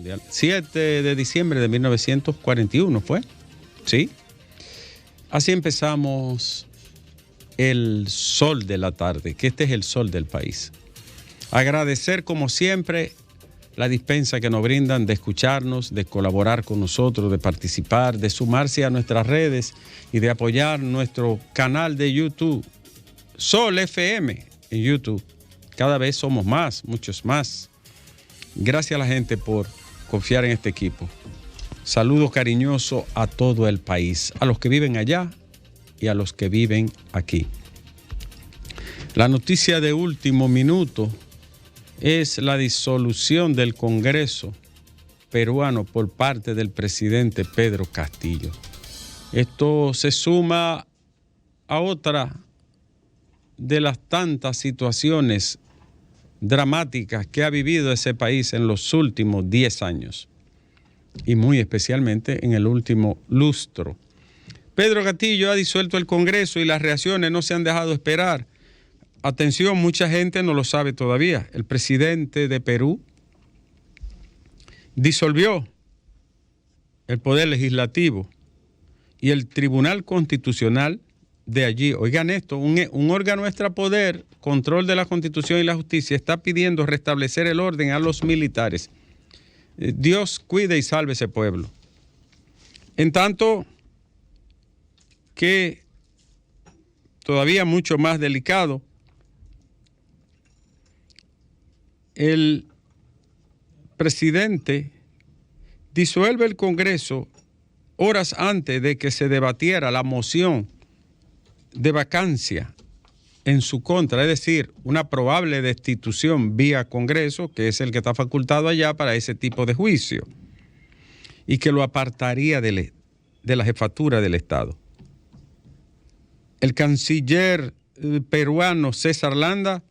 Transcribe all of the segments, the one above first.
mundial. 7 de diciembre de 1941 fue. Sí. Así empezamos el sol de la tarde, que este es el sol del país. Agradecer como siempre la dispensa que nos brindan de escucharnos, de colaborar con nosotros, de participar, de sumarse a nuestras redes y de apoyar nuestro canal de YouTube, Sol FM en YouTube. Cada vez somos más, muchos más. Gracias a la gente por confiar en este equipo. Saludo cariñoso a todo el país, a los que viven allá y a los que viven aquí. La noticia de último minuto es la disolución del Congreso peruano por parte del presidente Pedro Castillo. Esto se suma a otra de las tantas situaciones dramáticas que ha vivido ese país en los últimos 10 años y muy especialmente en el último lustro. Pedro Castillo ha disuelto el Congreso y las reacciones no se han dejado esperar. Atención, mucha gente no lo sabe todavía. El presidente de Perú disolvió el Poder Legislativo y el Tribunal Constitucional de allí. Oigan esto, un órgano extrapoder, control de la Constitución y la justicia, está pidiendo restablecer el orden a los militares. Dios cuide y salve ese pueblo. En tanto que todavía mucho más delicado, el presidente disuelve el Congreso horas antes de que se debatiera la moción de vacancia en su contra, es decir, una probable destitución vía Congreso, que es el que está facultado allá para ese tipo de juicio, y que lo apartaría de la jefatura del Estado. El canciller peruano César Landa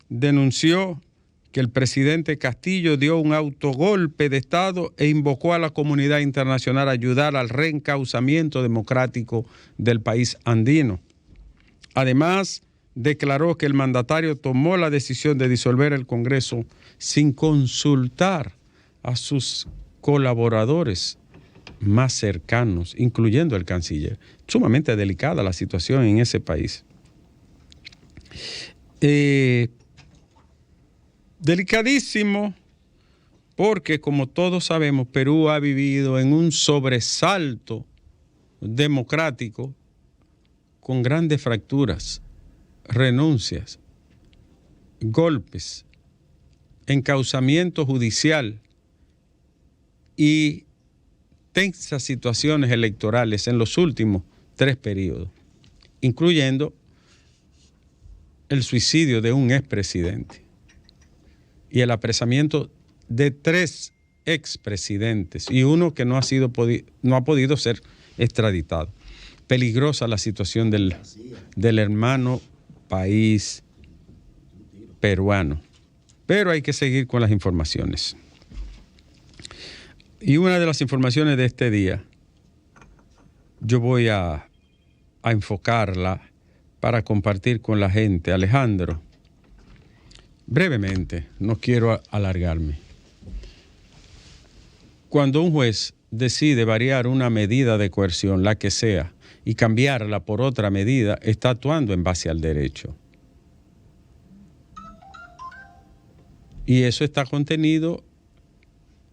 denunció que el presidente Castillo dio un autogolpe de Estado e invocó a la comunidad internacional a ayudar al reencauzamiento democrático del país andino. Además, declaró que el mandatario tomó la decisión de disolver el Congreso sin consultar a sus colaboradores más cercanos, incluyendo el canciller. Sumamente delicada la situación en ese país. Delicadísimo porque, como todos sabemos, Perú ha vivido en un sobresalto democrático con grandes fracturas, renuncias, golpes, encauzamiento judicial y tensas situaciones electorales en los últimos 3 periodos, incluyendo el suicidio de un expresidente y el apresamiento de 3 expresidentes y uno que no ha podido ser extraditado. Peligrosa la situación del hermano país peruano. Pero hay que seguir con las informaciones. Y una de las informaciones de este día, yo voy a enfocarla para compartir con la gente. Alejandro, brevemente, no quiero alargarme. Cuando un juez decide variar una medida de coerción, la que sea, y cambiarla por otra medida, está actuando en base al derecho. Y eso está contenido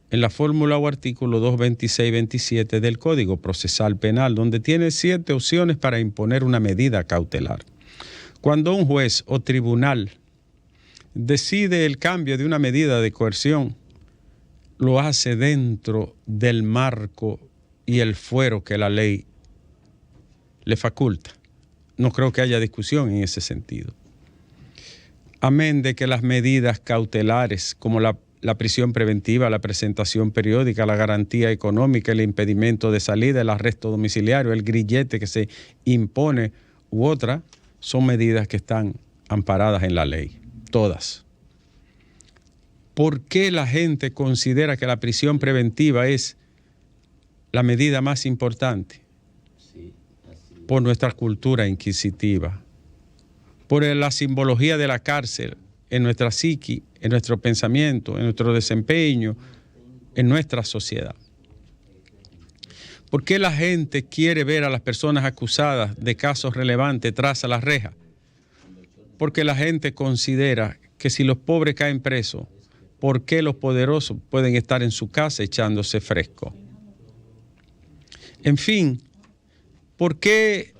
en la fórmula o artículo 226-27 del Código Procesal Penal, donde tiene 7 opciones para imponer una medida cautelar. Cuando un juez o tribunal decide el cambio de una medida de coerción, lo hace dentro del marco y el fuero que la ley le faculta. No creo que haya discusión en ese sentido. Amén de que las medidas cautelares como la prisión preventiva, la presentación periódica, la garantía económica, el impedimento de salida, el arresto domiciliario, el grillete que se impone u otra, son medidas que están amparadas en la ley, todas. ¿Por qué la gente considera que la prisión preventiva es la medida más importante? Por nuestra cultura inquisitiva, por la simbología de la cárcel en nuestra psiqui, en nuestro pensamiento, en nuestro desempeño, en nuestra sociedad. ¿Por qué la gente quiere ver a las personas acusadas de casos relevantes tras a las rejas? Porque la gente considera que si los pobres caen presos, ¿por qué los poderosos pueden estar en su casa echándose fresco? En fin, ¿por qué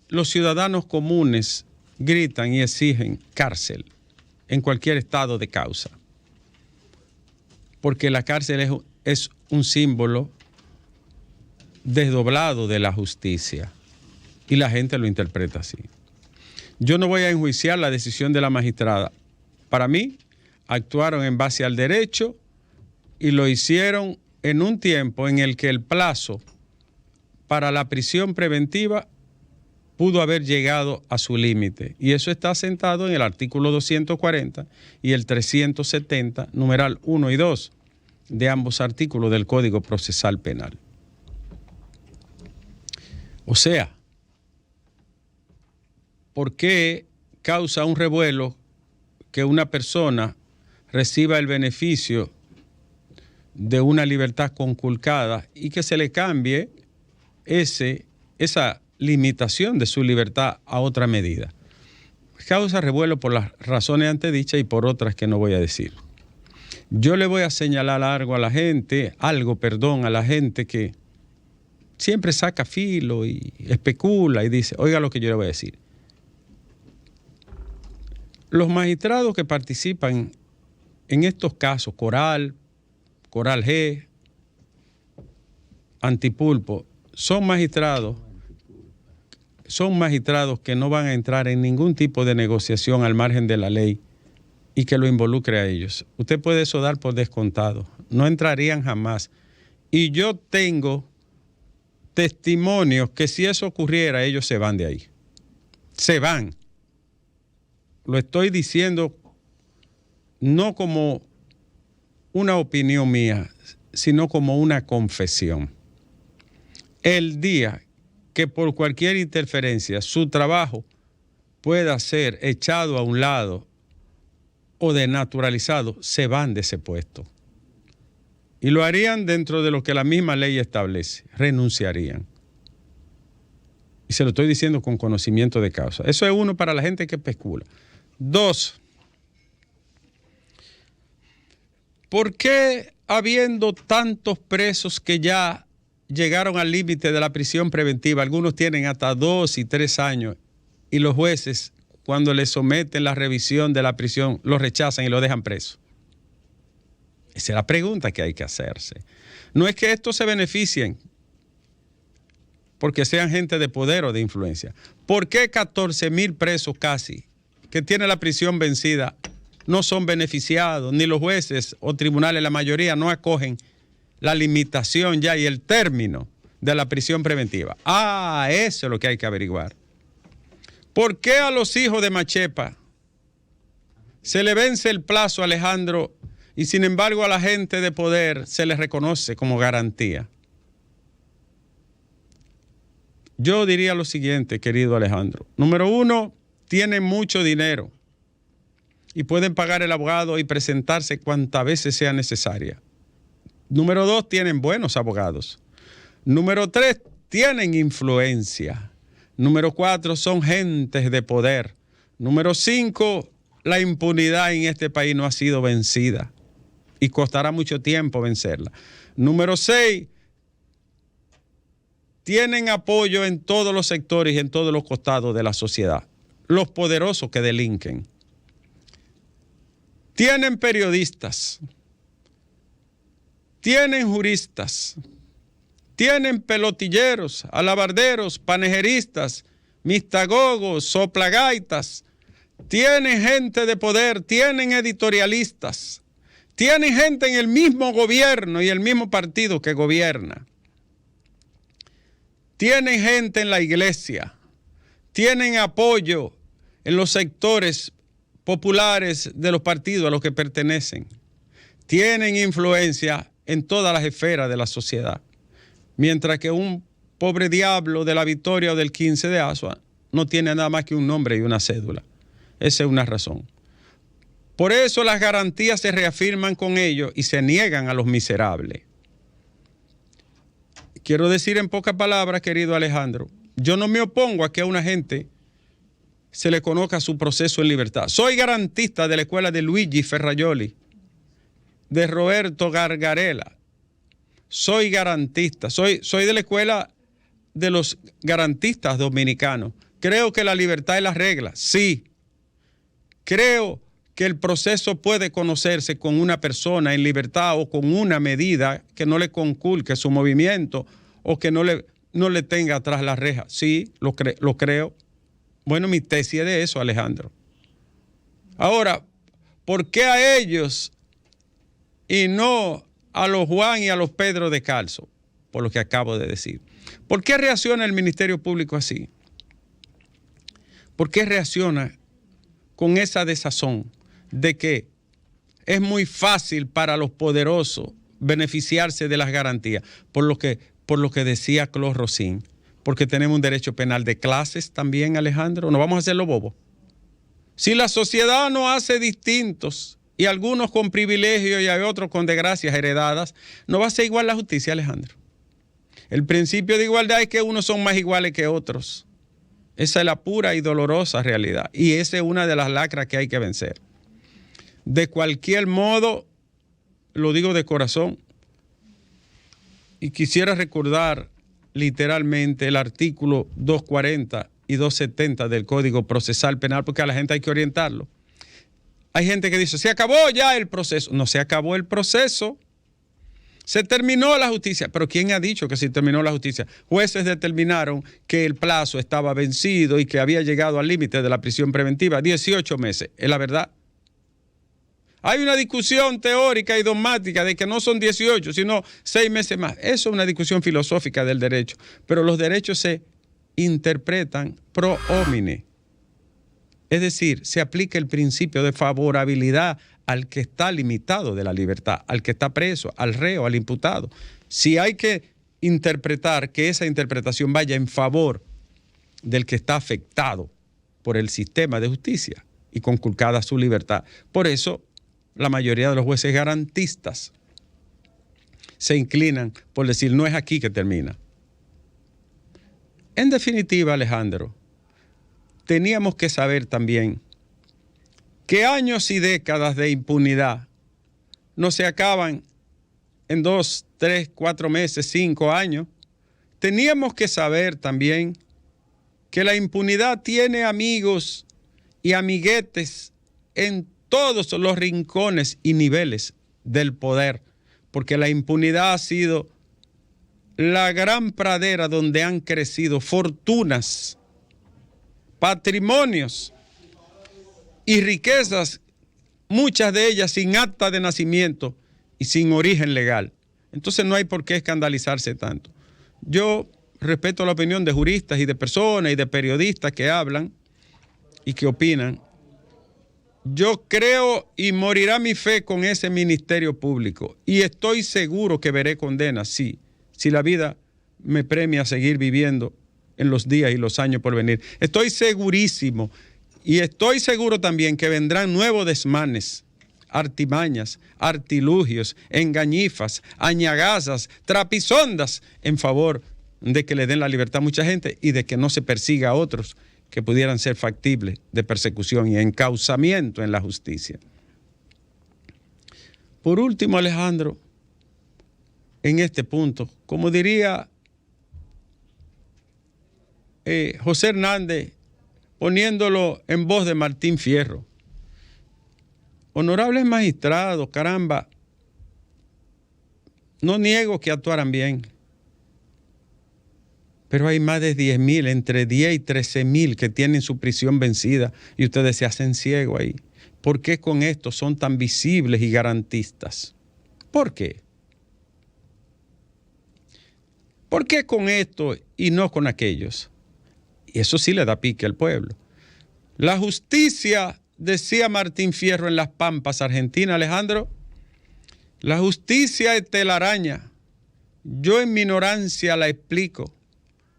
los ciudadanos comunes gritan y exigen cárcel en cualquier estado de causa? Porque la cárcel es un símbolo desdoblado de la justicia y la gente lo interpreta así. Yo no voy a enjuiciar la decisión de la magistrada. Para mí, actuaron en base al derecho y lo hicieron en un tiempo en el que el plazo para la prisión preventiva pudo haber llegado a su límite. Y eso está asentado en el artículo 240 y el 370, numeral 1 y 2, de ambos artículos del Código Procesal Penal. O sea, ¿por qué causa un revuelo que una persona reciba el beneficio de una libertad conculcada y que se le cambie esa limitación de su libertad a otra medida? Causa revuelo por las razones antedichas y por otras que no voy a decir. Yo le voy a señalar algo a la gente que siempre saca filo y especula y dice, oiga lo que yo le voy a decir. Los magistrados que participan en estos casos, Coral G, Antipulpo, son magistrados que no van a entrar en ningún tipo de negociación al margen de la ley y que lo involucre a ellos. Usted puede eso dar por descontado. No entrarían jamás. Y yo tengo testimonios que si eso ocurriera, ellos se van de ahí. Se van. Lo estoy diciendo no como una opinión mía, sino como una confesión. El día que por cualquier interferencia su trabajo pueda ser echado a un lado o denaturalizado, se van de ese puesto. Y lo harían dentro de lo que la misma ley establece, renunciarían. Y se lo estoy diciendo con conocimiento de causa. Eso es uno para la gente que especula. Dos, ¿por qué habiendo tantos presos que ya llegaron al límite de la prisión preventiva, algunos tienen hasta 2 y 3 años, y los jueces, cuando les someten la revisión de la prisión, los rechazan y los dejan preso? Esa es la pregunta que hay que hacerse. No es que estos se beneficien porque sean gente de poder o de influencia. ¿Por qué 14,000 presos casi que tiene la prisión vencida no son beneficiados? Ni los jueces o tribunales, la mayoría, no acogen la limitación ya y el término de la prisión preventiva. Eso es lo que hay que averiguar. ¿Por qué a los hijos de Machepa se le vence el plazo, Alejandro, y sin embargo a la gente de poder se les reconoce como garantía? Yo diría lo siguiente, querido Alejandro. Número 1, tienen mucho dinero y pueden pagar el abogado y presentarse cuantas veces sea necesaria. Número 2, tienen buenos abogados. Número 3, tienen influencia. Número 4, son gentes de poder. Número 5, la impunidad en este país no ha sido vencida y costará mucho tiempo vencerla. Número 6, tienen apoyo en todos los sectores y en todos los costados de la sociedad. Los poderosos que delinquen. Tienen periodistas. Tienen juristas. Tienen pelotilleros, alabarderos, panejeristas, mistagogos, soplagaitas. Tienen gente de poder, tienen editorialistas. Tienen gente en el mismo gobierno y el mismo partido que gobierna. Tienen gente en la iglesia. Tienen apoyo en los sectores populares de los partidos a los que pertenecen. Tienen influencia en todas las esferas de la sociedad. Mientras que un pobre diablo de la Victoria o del 15 de Asua no tiene nada más que un nombre y una cédula. Esa es una razón. Por eso las garantías se reafirman con ellos y se niegan a los miserables. Quiero decir en pocas palabras, querido Alejandro, yo no me opongo a que a una gente se le conozca su proceso en libertad. Soy garantista de la escuela de Luigi Ferrajoli, de Roberto Gargarella. Soy garantista, soy de la escuela de los garantistas dominicanos. Creo que la libertad es la regla, sí. Creo que el proceso puede conocerse con una persona en libertad o con una medida que no le conculque su movimiento o que no le tenga atrás la reja. Sí, lo creo. Bueno, mi tesis es de eso, Alejandro. Ahora, ¿por qué a ellos y no a los Juan y a los Pedro de Calzo? Por lo que acabo de decir. ¿Por qué reacciona el Ministerio Público así? ¿Por qué reacciona con esa desazón de que es muy fácil para los poderosos beneficiarse de las garantías? Por lo que decía Claude Rossin, porque tenemos un derecho penal de clases también, Alejandro. No vamos a hacerlo bobo. Si la sociedad nos hace distintos y algunos con privilegios y hay otros con desgracias heredadas, no va a ser igual la justicia, Alejandro. El principio de igualdad es que unos son más iguales que otros. Esa es la pura y dolorosa realidad. Y esa es una de las lacras que hay que vencer. De cualquier modo, lo digo de corazón, y quisiera recordar literalmente el artículo 240 y 270 del Código Procesal Penal, porque a la gente hay que orientarlo. Hay gente que dice, se acabó ya el proceso. No se acabó el proceso. Se terminó la justicia. Pero ¿quién ha dicho que se terminó la justicia? Jueces determinaron que el plazo estaba vencido y que había llegado al límite de la prisión preventiva, 18 meses. ¿Es la verdad? Hay una discusión teórica y dogmática de que no son 18, sino 6 meses más. Eso es una discusión filosófica del derecho. Pero los derechos se interpretan pro homine. Es decir, se aplica el principio de favorabilidad al que está limitado de la libertad, al que está preso, al reo, al imputado. Si hay que interpretar, que esa interpretación vaya en favor del que está afectado por el sistema de justicia y conculcada su libertad. Por eso, la mayoría de los jueces garantistas se inclinan por decir, no es aquí que termina. En definitiva, Alejandro, teníamos que saber también que años y décadas de impunidad no se acaban en 2, 3, 4 meses, 5 años. Teníamos que saber también que la impunidad tiene amigos y amiguetes en todos los rincones y niveles del poder, porque la impunidad ha sido la gran pradera donde han crecido fortunas, patrimonios y riquezas, muchas de ellas sin acta de nacimiento y sin origen legal. Entonces no hay por qué escandalizarse tanto. Yo respeto la opinión de juristas y de personas y de periodistas que hablan y que opinan. Yo creo y morirá mi fe con ese ministerio público y estoy seguro que veré condenas, sí, si la vida me premia a seguir viviendo en los días y los años por venir. Estoy segurísimo y estoy seguro también que vendrán nuevos desmanes, artimañas, artilugios, engañifas, añagazas, trapisondas en favor de que le den la libertad a mucha gente y de que no se persiga a otros que pudieran ser factibles de persecución y encauzamiento en la justicia. Por último, Alejandro, en este punto, como diría José Hernández, poniéndolo en voz de Martín Fierro, honorables magistrados, caramba, no niego que actuaran bien, pero hay más de 10,000, entre 10 y 13,000 que tienen su prisión vencida y ustedes se hacen ciegos ahí. ¿Por qué con esto son tan visibles y garantistas? ¿Por qué? ¿Por qué con esto y no con aquellos? Y eso sí le da pique al pueblo. La justicia, decía Martín Fierro en Las Pampas, Argentina, Alejandro, la justicia es telaraña. Yo en mi ignorancia la explico.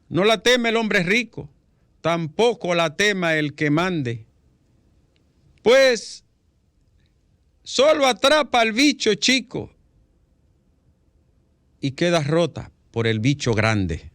No la teme el hombre rico, tampoco la tema el que mande. Pues solo atrapa al bicho chico y queda rota por el bicho grande.